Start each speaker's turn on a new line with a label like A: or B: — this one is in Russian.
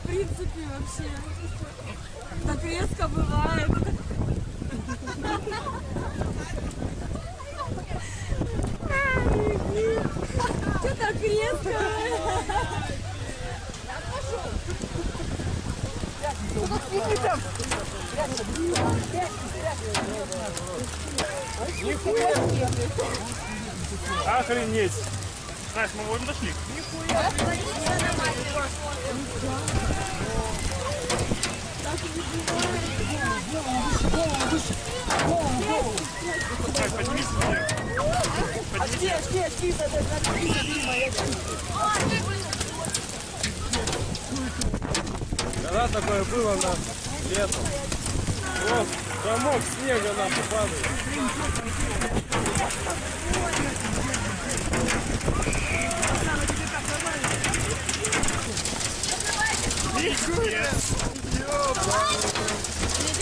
A: принципе, вообще. Так резко бывает. Что так резко?
B: Охренеть! Знаешь, мы вон дошли. Так, поднимись вверх.
C: Когда такое было на летом? Вот, комок снега нахуй падает.
B: Пиздец!